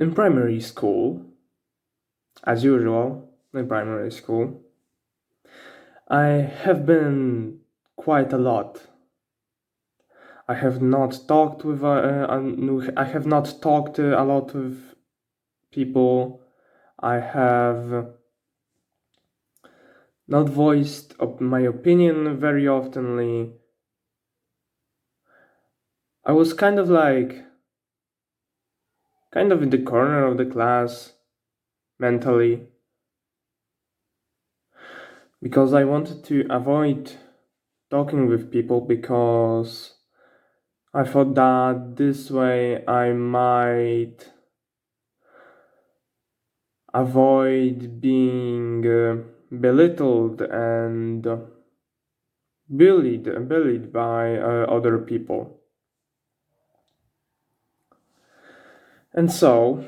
In primary school, as usual, in primary school, I have been quite a lot. I have not talked with I have not talked a lot with people. I have not voiced my opinion very oftenly. I was kind of in the corner of the class mentally because I wanted to avoid talking with people because I thought that this way I might avoid being belittled and bullied by other people. And so,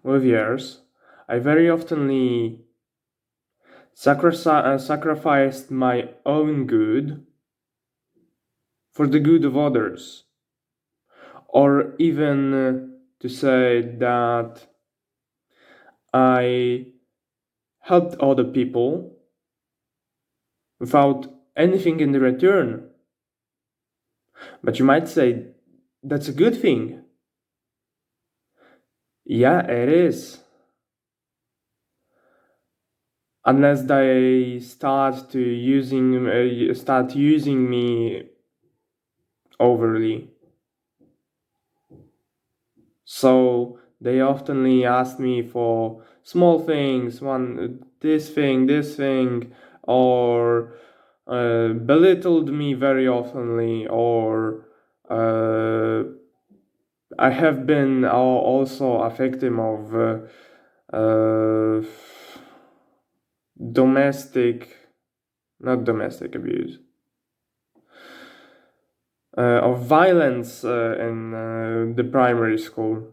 with years, I very oftenly sacrificed my own good for the good of others, or even to say that I helped other people without anything in return. But you might say that's a good thing. Yeah, it is. Unless they start using me overly. So they oftenly ask me for small things, this thing, or belittled me very oftenly, or I have been also a victim of not domestic abuse, of violence in the primary school.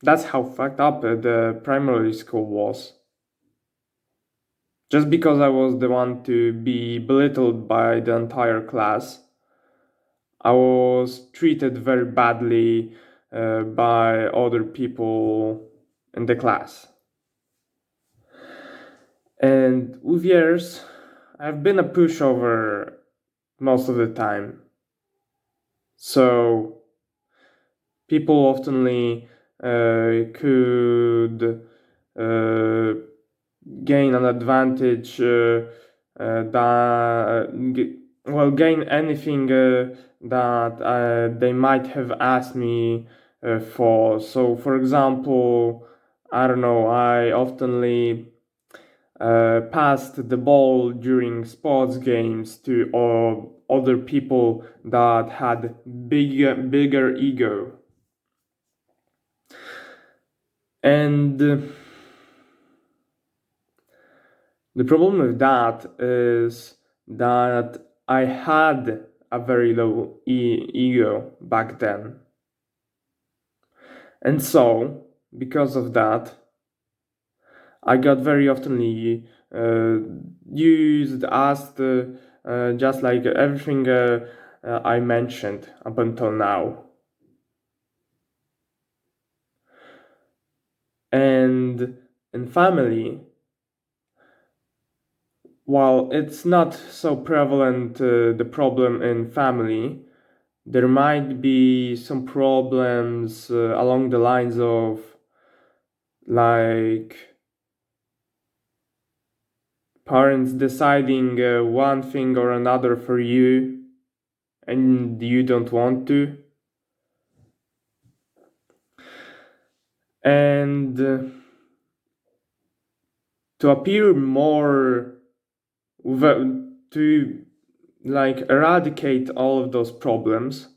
That's how fucked up the primary school was. Just because I was the one to be belittled by the entire class, I was treated very badly by other people in the class. And with years, I've been a pushover most of the time. So people oftenly could gain an advantage gain anything that they might have asked me for. So, for example, I don't know, I oftenly passed the ball during sports games to other people that had bigger ego. And the problem with that is that I had a very low ego back then. And so, because of that, I got very oftenly asked, just like everything I mentioned up until now. And in family, while it's not so prevalent, the problem in family, there might be some problems along the lines of like parents deciding one thing or another for you and you don't want to. And to appear more to like eradicate all of those problems,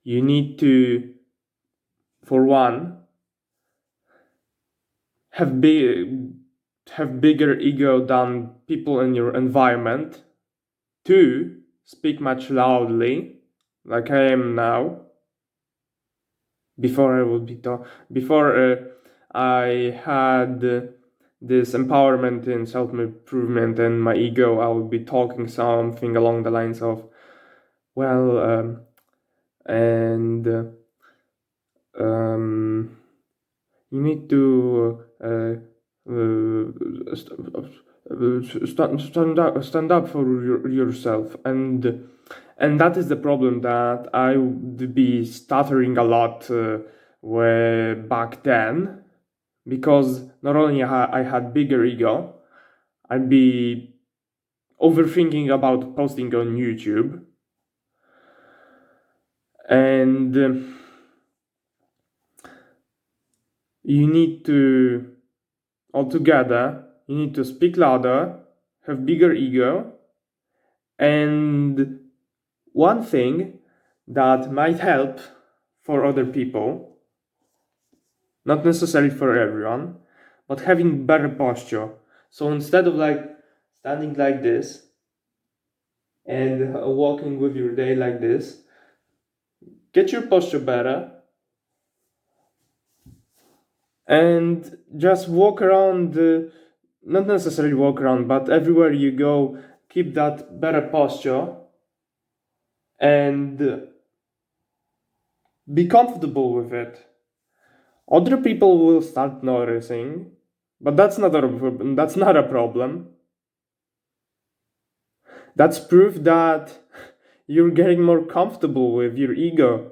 you need to, for one, have bigger ego than people in your environment. Two, speak much loudly, like I am now. Before I had this empowerment in self-improvement and my ego, I would be talking something along the lines of, well, and You need to stand up for yourself, and that is the problem that I would be stuttering a lot way back then, because not only I had bigger ego, I'd be overthinking about posting on YouTube, and you need to altogether you need to speak louder, have bigger ego, and one thing that might help for other people, not necessarily for everyone, but having better posture. So instead of like standing like this and walking with your day like this, get your posture better and just walk around, not necessarily walk around, but everywhere you go, keep that better posture and be comfortable with it. Other people will start noticing, but that's not a problem. That's proof that you're getting more comfortable with your ego.